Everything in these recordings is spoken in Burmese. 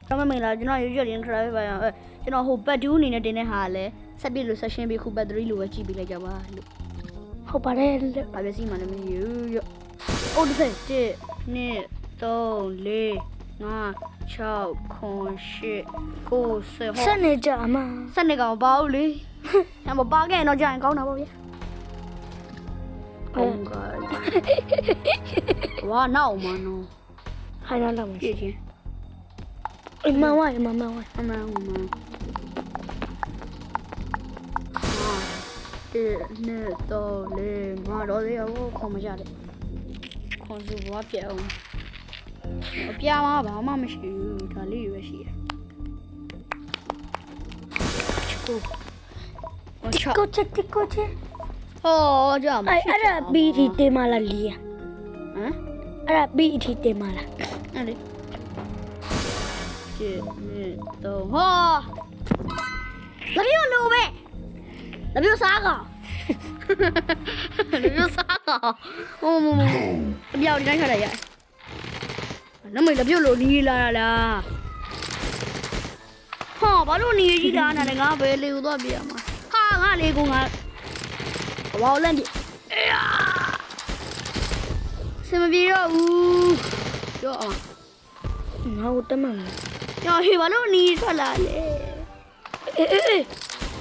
တော့မင်္ဂလာကျွန်တော်ရွှေရင်း try ပါရအောင်ကျွန်တော်ဟိုပတ်2အနေနဲ့တင်တဲ့ဟာလဲဆက်ပြလို့ session ပြီးခုပတ်3လို့ပဲကြည့်ပြီးလိုက်ကြပါလို့ဟုတ်ပါတယ်ဘာပဲစီမလည်းမရရအိုးတစ်1 2 3 4 5 6 9 10 ဆက်နေကြမှာဆက်နေကောင်ပါဦးလေအမပါခဲ့တော့ကြာရင်ကောင်းတာပေါ့ဗျာဟုတ်ကဲ့ဝါနောက်မနော်ဟိုင်းတော့မရှိ ချင်းအမဝိုင်းအမှန်ဒီနေ့တော့လေငါတော့လေခေါ်မကြတယ်ခေါ်စုဘွားပြအောင်အပြားမှာဘာမှမရှိဘူးဒါလေးပဲရှိတယ်ကိုချက်ဟောကြောက်အဲ့ဒါဘီတီတင်မလားလီယာဟမ်အဲ့ဒါဘီတီတင်မလားအဲ့လေဒီနေ့တော့ဟောလပြို့လိုပဲလပြို့စားကောင်လပြို့စားကောင်ဟိုအပြောက်ဒီတိုင်းခါရရနမေလပြို့လိုနီးလာလားဟောဘာလို့နီးကြီးတာနာငါပဲလေဦးတော့ပြရမှာဟာငါလေကိုငါဘောလန့်ပြစမပြေတော့ဘူးပြောအောင်ငါ့ကိုတက်မှမညဟေးဘာလို့နီးထွက်လာလဲအေး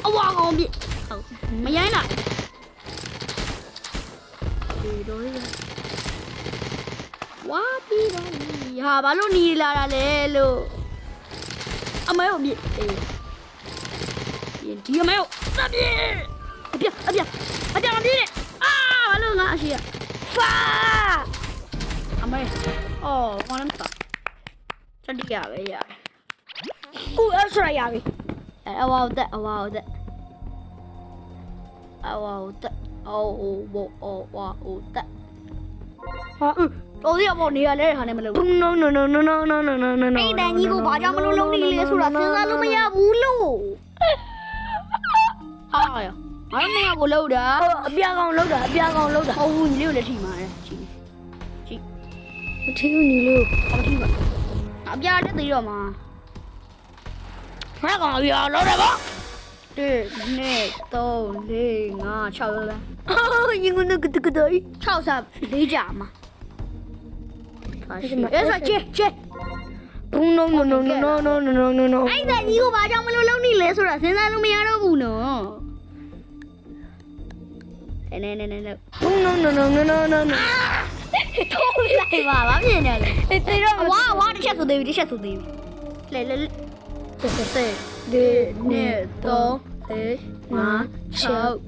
အဝါကောင်ပြမရိုင်းလားဒီတော့ရဝါပြီးတော့ဟာဘာလို့နီးလာတာလဲလို့အမေကိုပြဒီအမေကိုတက်ပြအပြမပြေနဲ့အာဘာလို့ငါအရှိရဖာအမေအော်ဘာလဲတတိယပဲရတယ်ဦးအဲ့ဆိုရပြီအဝါတက်ဟာဝါတော်ရပေါ့နေရလဲဟာနဲ့မလုပ်ဘူး no အဲ့တန်ကြီးကိုဘာကြောင့်မလို့လုံးနေလဲဆိုတာစဉ်းစားလို့မရဘူးလို့ဟာရငါမင်းကိုလောက်တာ အပြာကောင်လောက်တာဟုတ်ဘူးညီလေးကိုလည်းထိမှာလေကြည့်မထီးညီလေးကိုမထိပါအပြာတက်သေးတော့မှာငါကောင်အပြာလောက်တယ်ဗော1 2 3 4 5 6လောက်လားရင်ကုန်ကတည်း6စား4ကြမှာအဲ့ဒါချေဘုံ no အဲ့ဒါကြီးကိုဘာကြောင့်မလို့လုံးနေလဲဆိုတာစဉ်းစားလို့မရတော့ဘူးနော်နေဘုံ no ထိုးလိုက်ပါဘာဖြစ်နေလဲတေတော့ဝါတစ်ချက်ဆိုသေးပြီလေဒီနေ့တော့5 6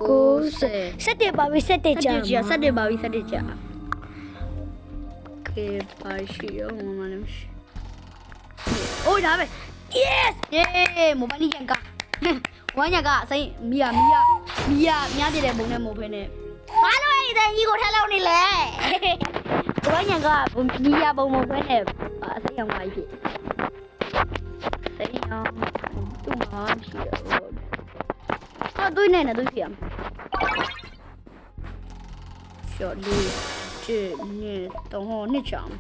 9 ဆက်တယ်ပါပြီဆက်တယ်ကြာကေပါရှိရောမမလည်းမရှိအိုးဒါပဲ yes မိုဘိုင်းကြီးကဝမ်းညကစိတ်မီယာများပြတဲ့ပုံနဲ့မဟုတ်ဘဲနဲ့ဘာလို့အဲ့ဒီကြီးကိုထက်လောက်နေလဲဝမ်းညကမီယာပုံမဟုတ်ဘဲနဲ့စိတ်ရောင်ပါကြီးဖြစ်စိတ်ရောင်သူ့မှာရှိတော့တွေးနေတွေးပြရမယ်ရှော့လေးတော့ဟောနှစ်ချောင်း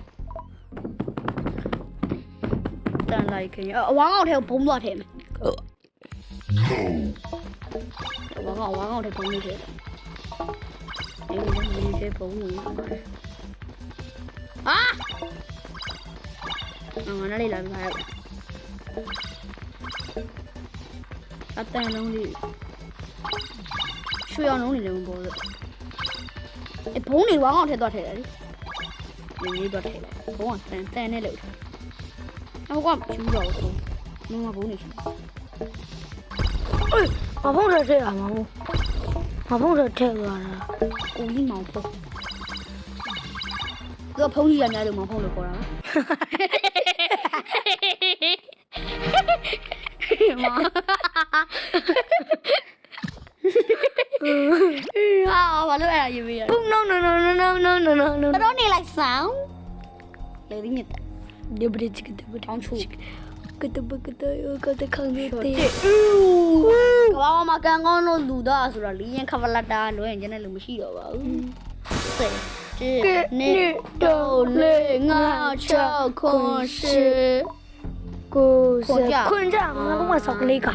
တန်လိုက်ခင်အဝါကောင်ထဲကိုဘုံသွားထဲမယ်ဝါကောင်ထဲဘုံနေတယ်ဒီထဲဘုံနေဟာငါလည်းလာပြီဟာအတန်လုံးလေးရွှေအောင်လုံးနေတယ်ဘောလို့ဘုံနေဝါကောင်ထဲသွားထဲတယ်လေဒီတော့ထဲလိုက်ဘုံကတန်နဲ့လို့နောက်ကကျူးတော့ဘူးငါဘုံနေရှိမဖုံးရတဲ့အာမဖုံးရတဲ့သွားတာကိုကြီးမောင်ဖုံးသူကဖုံးကြီးရများလို့မောင်ဖုံးလို့ခေါ်တာဟာဘာလို့အဲ့ဒါရေးပေးရလဲ no တော့နေလိုက်ဆောင်လေဒီမြစ်ဒီဘရစ်ကတဘတောင်းချိုကတဘကတယောကတခံနေတယ်ကဘာမှကန်ကောင်းလို့လူသားဆိုတာလီရင်ခဗလာတာလွယ်ရင်ကျန်တဲ့လူမရှိတော့ပါဘူး 1 2 3 4 5 6 7 ခွန်ကြငါကမှဆောက်ကလေးက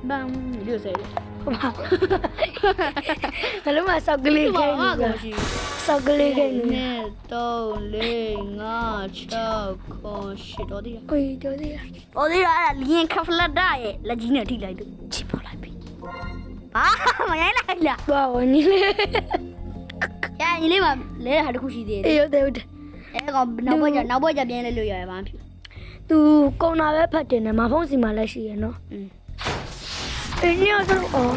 ဘမ်ရွစေး ဟုတ်ပါဘယ်လိုမှဆောက်ကလေးခိုင်းနေဆောက်ကလေးခိုင်းနေ 1 2 3 4 5 6 တော့ဒီ အေးတော်သေးရ ။အော်ဒီအဲ့ဒါလင်းခဖလက်တာရဲ့လက်ကြီးနဲ့ထိလိုက်လို့ချစ်ပေါ်လိုက်ပြီ။ဟာမရိုင်းလိုက်လား ဘာဝနီလေး ။ညာညီလေးမလဲဟာတခုရှိသေးတယ် အေးဟုတ်တယ်ဟုတ်တယ် ။အဲကောင်နောက်ဘက်ကျပြင်းလဲလို့ရတယ်ဘာမှဖြစ် သူကောင်နာပဲဖတ်တယ်နဲ့မဖုံးစီမှာလက်ရှိရနော် ။อืม အေးညောဆိုအော်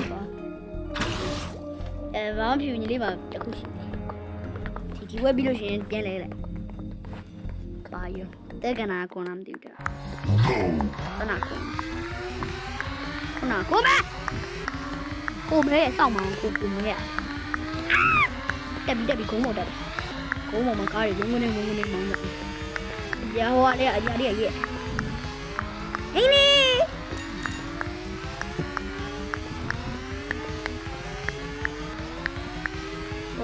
အဲဘာမှဖြစ်ညီလေးမတခုရှိသေးတယ်။ဒီဝက်ပြီးလို့ရှိရင်ပြန်လဲလိုက်။ဘာရောတဲကနာကွန်လာမသိဘူးတဲ့။ခဏကွန်ခဏကိုမဲကိုမဲစောင့်မအောင်ကိုမဲရတက်ပြီးခုံးမော်တက်ခုံးမော်မှာကားတွေငုံနေမောင်းတယ်။ကြာဟောလေးအကြာလေးရဲ့ဟင်းနီ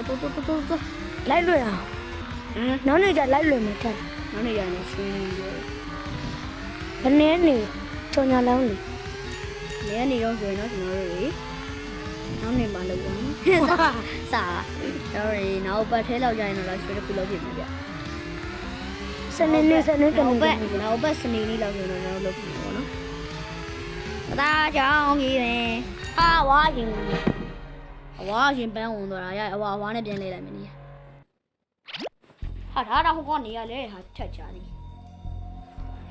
တိုး လိုက်လွယ်အောင် ဟမ် နောက်နေ့ကျလိုက်လွယ်မယ်ထက် နောက်နေ့ရနေဆွေးနေတယ် ဘယ်နဲ့နေချုံညာလောင်းလေ ။လဲနေတော့ဆိုရင်တော့ကျွန်တော်တို့လေနောက်နေ့မှလုပ်ပါမယ်။စာတော့ရေနောက်ပတ်ထဲလောက်ကြရင်တော့ဆွေးတစ်ခုလုပ်ဖြစ်မှာဗျ။ စနေနေ့စနေတ နောက် နေ့ ပတ်စနေနေ့လောက်ဆိုတော့ကျွန်တော်လုပ်ပြီပေါ့နော်။ဒါကြောင့်ကြီးရင်အာဝါရင်အဝါရင်ပန်းဝင်သွားတာရအဝါနဲ့ပြန်လဲလိုက်မယ်နေ။ဟာဒါတော့ဟိုကနေရလေဟာချက်ချသည်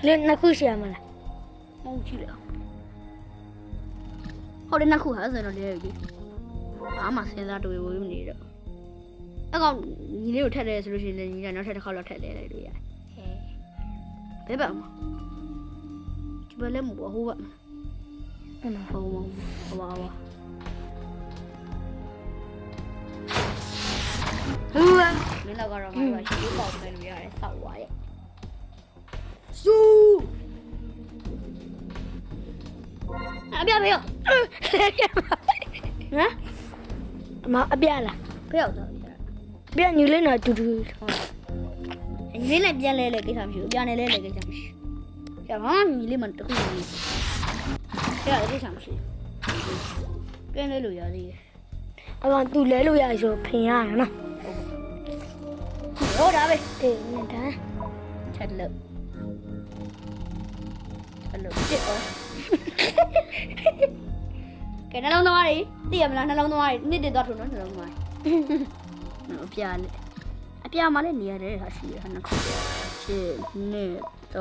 လေနှစ်ခုရှိရမလား ။ဟုတ်ကြည့်လေ။ဟိုတဲ့နှစ်ခုဟာဆိုတော့လေကြီး။ဘာမှစဉ်းစားတွေးဝေးမနေတော့။အကောင်ညီလေးကိုထက်တယ်ဆိုလို့ရှိရင်ညီကနောက်ထပ်တစ်ခါတော့ထက်လဲလိုက်လို့ရတယ်။ဘယ်ပါမ။ဒီဘက်လည်းမဟုတ်ဟိုဘက်မှာ ဟုတ်လား ဟိုဟိုမင်းတော့ကတော့ငါတို့ရှိပေါက်တယ်လို့ရတယ်စောက်သွားရဲ့စူအပြဘေးဟမ် အမအပြလား ဖေရောက်တော့ ပြညီလေးနဲ့တူတူ ညီလေးနဲ့ပြန်လဲကိစ္စမရှိဘူးပြန်လဲကိစ္စမရှိကျဘာမှညီလေးမတခုကြီးကျအဲ့ကိစ္စမရှိပြန်လဲလို့ရသေးတယ် အကောင်သူလဲလို့ရဆိုဖင်ရရနော် ဟုတ်တာပဲ အေးနဲ့တန်း ချက်လို့ပြစ်အောင်ကဲနှလုံးသားလေးသိရမလားနှလုံးသားလေးနှစ်တည်းသွားထုံနော်နှလုံးသားအပြားလေးအပြားမှလည်းနေရတယ်ဟာရှိရဟာနှစ်ခု7 2 3 4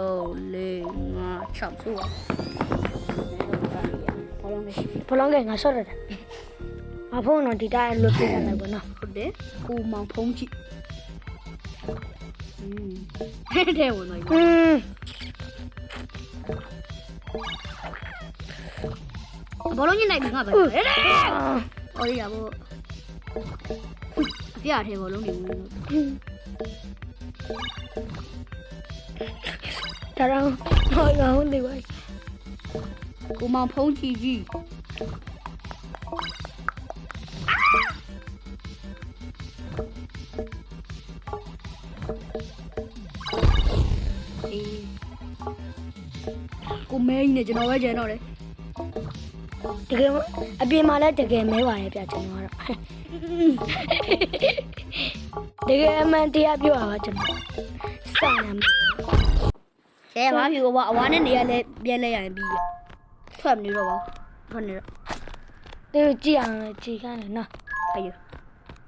5 6ဆိုဘာလို့လဲ ဘလုံးကငါဆော့ရတယ်မဖုံးတော့ဒီတိုင်းလွတ်ပြရတယ်ပေါ့နော် ဟုတ်တယ်ကိုမောင်ဖုံးကြည့်တဲ့ဝင်သွားပြီဘာလို့ညနေပြီငါပဲဟဲ့အော်ရပါအပြားထဲဘောလုံးနေဘူး ဒါတော့ဟောရအောင်ဒီပါ ကိုမောင်ဖုံးကြည့်ကြည့်ကိုမဲကြီးနဲ့ကျွန်တော်ပဲကျန်တော့တယ် တကယ်အပြင်မှာလည်းတကယ်မဲပါတယ်ပြကျွန်တော်ကတော့တကယ်အမှန်တရားပြောတာပါကျွန်တော်စမ်းတယ် ကဲဘာဖြစ်အဝါနဲ့နေရလဲပြန်လဲရရင်ပြီးထွက်မနေတော့ပါထွက်နေတော့ သူကြည့်အောင်ကြည့်ခိုင်းတယ်နော် ဟဲ့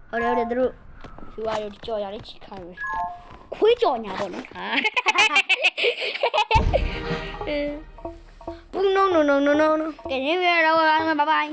ဟုတ်တယ်သူတို့ယူရရကြော်ရလေးချီခိုင်းမယ်ခွေးကြော်ညာပေါ့နော်ဟာ ဘူး no ကဲနေရတော့ဘိုင်ဘိုင်